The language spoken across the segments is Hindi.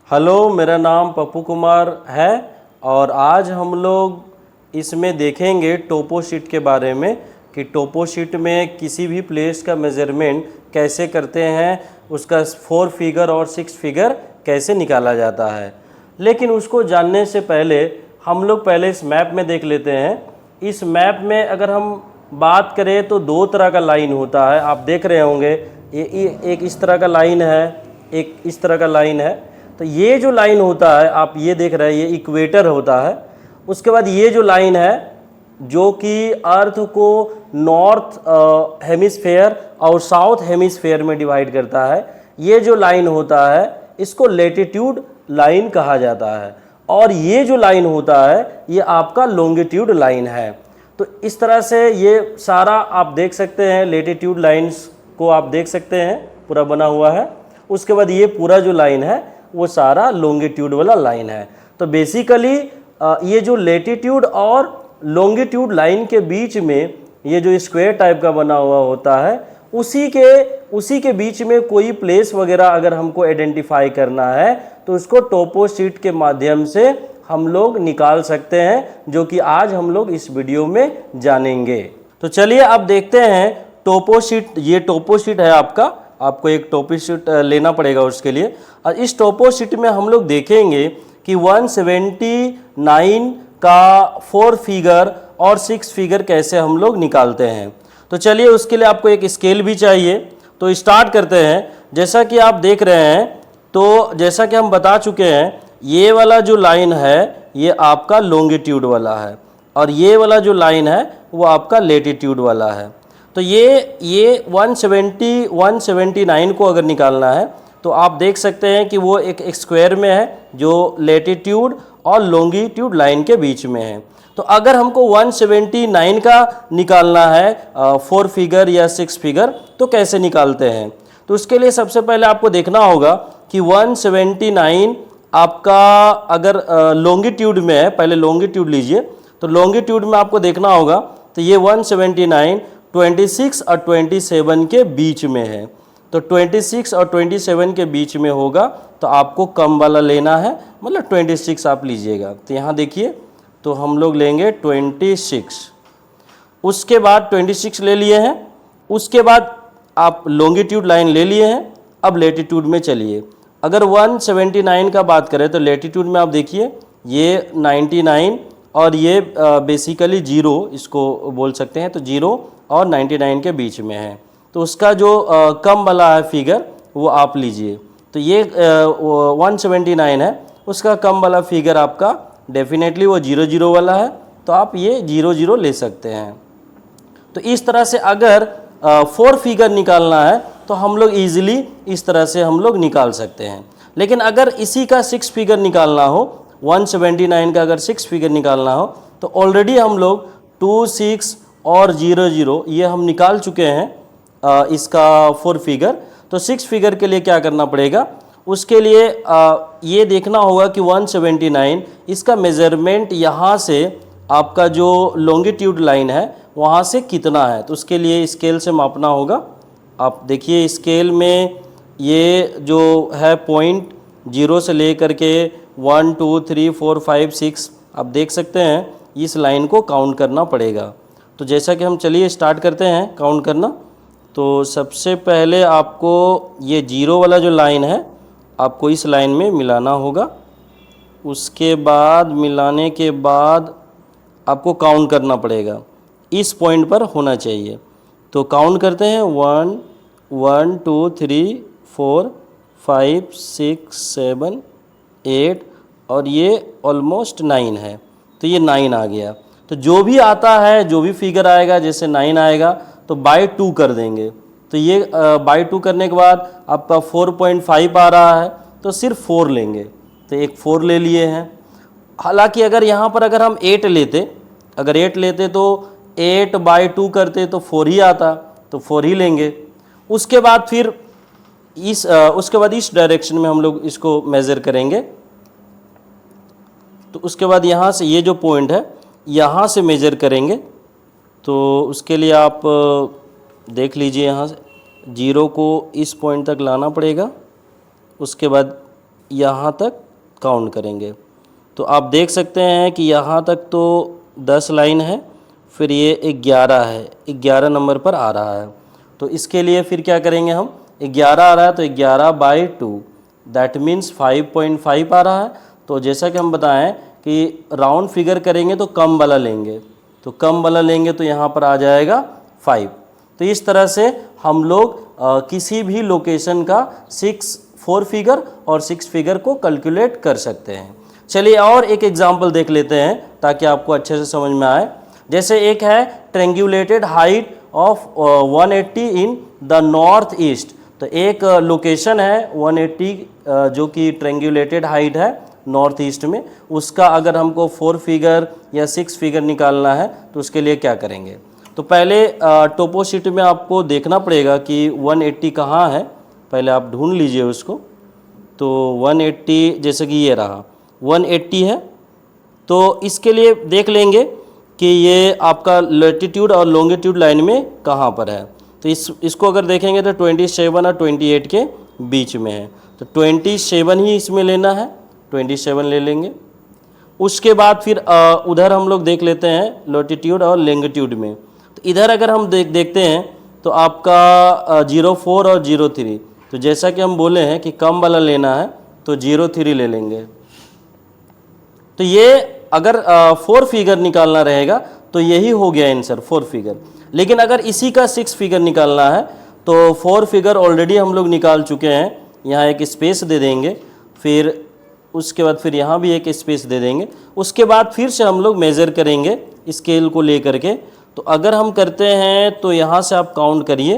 हेलो, मेरा नाम पप्पू कुमार है और आज हम लोग इसमें देखेंगे टोपो शीट के बारे में कि टोपो शीट में किसी भी प्लेस का मेज़रमेंट कैसे करते हैं, उसका 4 फिगर और 6 फिगर कैसे निकाला जाता है। लेकिन उसको जानने से पहले हम लोग पहले इस मैप में देख लेते हैं। इस मैप में अगर हम बात करें तो दो तरह का लाइन होता है, आप देख रहे होंगे। ये एक इस तरह का लाइन है, एक इस तरह का लाइन है। तो ये जो लाइन होता है, आप ये देख रहे हैं, ये इक्वेटर होता है। उसके बाद ये जो लाइन है जो कि अर्थ को नॉर्थ हेमिस्फेयर और साउथ हेमिस्फेयर में डिवाइड करता है, ये जो लाइन होता है इसको लैटिट्यूड लाइन कहा जाता है। और ये जो लाइन होता है ये आपका लॉन्गिट्यूड लाइन है। तो इस तरह से ये सारा आप देख सकते हैं, लैटिट्यूड लाइंस को आप देख सकते हैं पूरा बना हुआ है। उसके बाद ये पूरा जो लाइन है वो सारा लॉन्गिट्यूड वाला लाइन है। तो बेसिकली ये जो लैटिट्यूड और लॉन्गिट्यूड लाइन के बीच में ये जो स्क्वायर टाइप का बना हुआ होता है, उसी के बीच में कोई प्लेस वगैरह अगर हमको आइडेंटिफाई करना है तो उसको टोपो शीट के माध्यम से हम लोग निकाल सकते हैं, जो कि आज हम लोग इस वीडियो में जानेंगे। तो चलिए अब देखते हैं टोपो शीट। ये टोपो शीट है आपको एक टोपो शीट लेना पड़ेगा उसके लिए। और इस टोपो शीट में हम लोग देखेंगे कि 179 का 4 फिगर और 6 फिगर कैसे हम लोग निकालते हैं। तो चलिए उसके लिए आपको एक स्केल भी चाहिए। तो स्टार्ट करते हैं। जैसा कि आप देख रहे हैं, तो जैसा कि हम बता चुके हैं, ये वाला जो लाइन है ये आपका लॉन्गिट्यूड वाला है और ये वाला जो लाइन है वो आपका लैटिट्यूड वाला है। तो ये 179 को अगर निकालना है तो आप देख सकते हैं कि वो एक स्क्वायर में है जो लैटिट्यूड और लॉन्गिट्यूड लाइन के बीच में है। तो अगर हमको 179 का निकालना है 4 फिगर या 6 फिगर, तो कैसे निकालते हैं? तो उसके लिए सबसे पहले आपको देखना होगा कि 179 आपका अगर लॉन्गिट्यूड में है, पहले लॉन्गिट्यूड लीजिए। तो लॉन्गिट्यूड में आपको देखना होगा तो ये 179 26 और 27 के बीच में है। तो 26 और 27 के बीच में होगा तो आपको कम वाला लेना है, मतलब 26 आप लीजिएगा। तो यहाँ देखिए, तो हम लोग लेंगे 26। उसके बाद 26 ले लिए हैं। उसके बाद आप लॉन्गिट्यूड लाइन ले लिए हैं। अब लैटिट्यूड में चलिए। अगर 179 का बात करें तो लैटिट्यूड में आप देखिए ये 99 और ये बेसिकली 0 इसको बोल सकते हैं। तो 0 और 99 के बीच में है। तो उसका जो कम वाला है फिगर वो आप लीजिए। तो ये 179 है, उसका कम वाला फिगर आपका डेफिनेटली वो 00 वाला है। तो आप ये 00 ले सकते हैं। तो इस तरह से अगर 4 फिगर निकालना है तो हम लोग ईजिली इस तरह से हम लोग निकाल सकते हैं। लेकिन अगर इसी का 6 फिगर निकालना हो, 179 का अगर 6 फिगर निकालना हो, तो ऑलरेडी हम लोग 2, 6 और 00 ये हम निकाल चुके हैं इसका 4 फिगर। तो 6 फिगर के लिए क्या करना पड़ेगा? उसके लिए ये देखना होगा कि 179 इसका मेज़रमेंट यहाँ से आपका जो लॉन्गिट्यूड लाइन है वहाँ से कितना है। तो उसके लिए स्केल से मापना होगा। आप देखिए स्केल में ये जो है पॉइंट 0 से ले करके 1, 2, 3, 4, 5, 6 आप देख सकते हैं, इस लाइन को काउंट करना पड़ेगा। तो जैसा कि हम चलिए स्टार्ट करते हैं काउंट करना। तो सबसे पहले आपको ये 0 वाला जो लाइन है आपको इस लाइन में मिलाना होगा। उसके बाद मिलाने के बाद आपको काउंट करना पड़ेगा, इस पॉइंट पर होना चाहिए। तो काउंट करते हैं 1, 1, 2, 3, 4, 5, 6, 7, 8 और ये ऑलमोस्ट 9 है। तो ये 9 आ गया। तो जो भी आता है, जो भी फिगर आएगा, जैसे 9 आएगा तो बाय 2 कर देंगे। तो ये बाय 2 करने के बाद आपका 4.5 आ रहा है तो सिर्फ 4 लेंगे। तो एक 4 ले लिए हैं। हालांकि अगर यहाँ पर अगर हम 8 लेते, तो 8/2 करते तो 4 ही आता, तो 4 ही लेंगे। उसके बाद फिर उसके बाद इस डायरेक्शन में हम लोग इसको मेज़र करेंगे। तो उसके बाद यहाँ से ये जो पॉइंट है यहाँ से मेज़र करेंगे। तो उसके लिए आप देख लीजिए, यहाँ से 0 को इस पॉइंट तक लाना पड़ेगा। उसके बाद यहाँ तक काउंट करेंगे। तो आप देख सकते हैं कि यहाँ तक तो 10 लाइन है, फिर ये 11 है, 11 नंबर पर आ रहा है। तो इसके लिए फिर क्या करेंगे हम, 11 आ रहा है तो 11/2 दैट मीन्स 5.5 आ रहा है। तो जैसा कि हम बताएं कि राउंड फिगर करेंगे तो कम वाला लेंगे, तो कम वाला लेंगे तो यहाँ पर आ जाएगा 5। तो इस तरह से हम लोग किसी भी लोकेशन का 4 फिगर और 6 फिगर को कैलकुलेट कर सकते हैं। चलिए और एक एग्जांपल देख लेते हैं ताकि आपको अच्छे से समझ में आए। जैसे एक है triangulated height of 180 in the north east. तो एक लोकेशन है 180 जो कि ट्रेंगुलेटेड हाइट है नॉर्थ ईस्ट में, उसका अगर हमको 4 फिगर या 6 फिगर निकालना है तो उसके लिए क्या करेंगे। तो पहले टोपो शीट में आपको देखना पड़ेगा कि 180 कहाँ है, पहले आप ढूंढ लीजिए उसको। तो 180 जैसे कि ये रहा 180 है, तो इसके लिए देख लेंगे कि ये आपका लैटिट्यूड और लॉन्गिट्यूड लाइन में कहाँ पर है। तो इसको अगर देखेंगे तो 27 और 28 के बीच में है, तो 27 ही इसमें लेना है, 27 ले लेंगे। उसके बाद फिर उधर हम लोग देख लेते हैं लैटिट्यूड और लॉन्गिट्यूड में। तो इधर अगर हम देखते हैं तो आपका 04 और 03, तो जैसा कि हम बोले हैं कि कम वाला लेना है तो 03 ले लेंगे। तो ये अगर 4 फिगर निकालना रहेगा तो यही हो गया आंसर 4 फिगर। लेकिन अगर इसी का 6 फिगर निकालना है तो 4 फिगर ऑलरेडी हम लोग निकाल चुके हैं, यहाँ एक स्पेस दे देंगे, फिर उसके बाद फिर यहाँ भी एक स्पेस दे देंगे। उसके बाद फिर से हम लोग मेज़र करेंगे स्केल को लेकर के। तो अगर हम करते हैं तो यहाँ से आप काउंट करिए,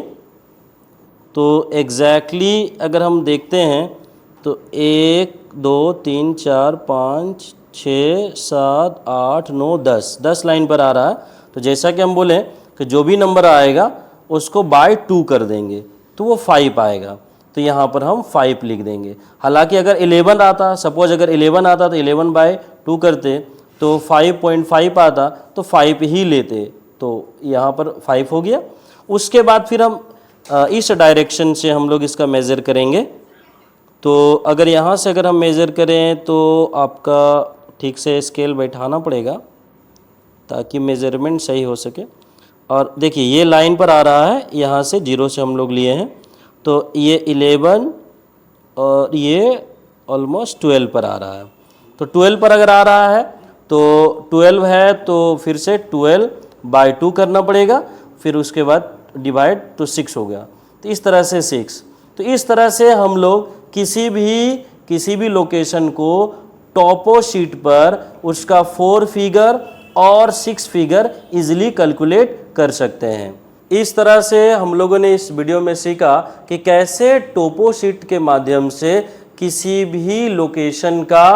तो एग्जैक्टली अगर हम देखते हैं तो 1 2 3 4 5 6 7 8 9 10 लाइन पर आ रहा है। तो जैसा कि हम बोले कि जो भी नंबर आएगा उसको बाय 2 कर देंगे तो वो 5 आएगा। तो यहाँ पर हम 5 लिख देंगे। हालांकि अगर 11 आता, सपोज अगर 11 आता तो 11/2 करते तो 5.5 आता तो 5 ही लेते, तो यहाँ पर 5 हो गया। उसके बाद फिर हम इस डायरेक्शन से हम लोग इसका मेज़र करेंगे। तो अगर यहाँ से अगर हम मेज़र करें तो आपका ठीक से स्केल बैठाना पड़ेगा ताकि मेज़रमेंट सही हो सके। और देखिए ये लाइन पर आ रहा है, यहाँ से 0 से हम लोग लिए हैं, तो ये 11 और ये ऑलमोस्ट 12 पर आ रहा है। तो 12 पर अगर आ रहा है तो 12 है तो फिर से 12/2 करना पड़ेगा, फिर उसके बाद डिवाइड तो 6 हो गया। तो इस तरह से 6। तो इस तरह से हम लोग किसी भी लोकेशन को टोपो शीट पर उसका 4 फिगर और 6 फिगर इजीली कैलकुलेट कर सकते हैं। इस तरह से हम लोगों ने इस वीडियो में सीखा कि कैसे टोपो शीट के माध्यम से किसी भी लोकेशन का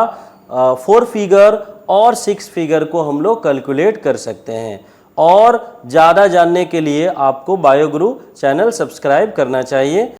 4 फिगर और 6 फिगर को हम लोग कैलकुलेट कर सकते हैं। और ज़्यादा जानने के लिए आपको बायो गुरु चैनल सब्सक्राइब करना चाहिए।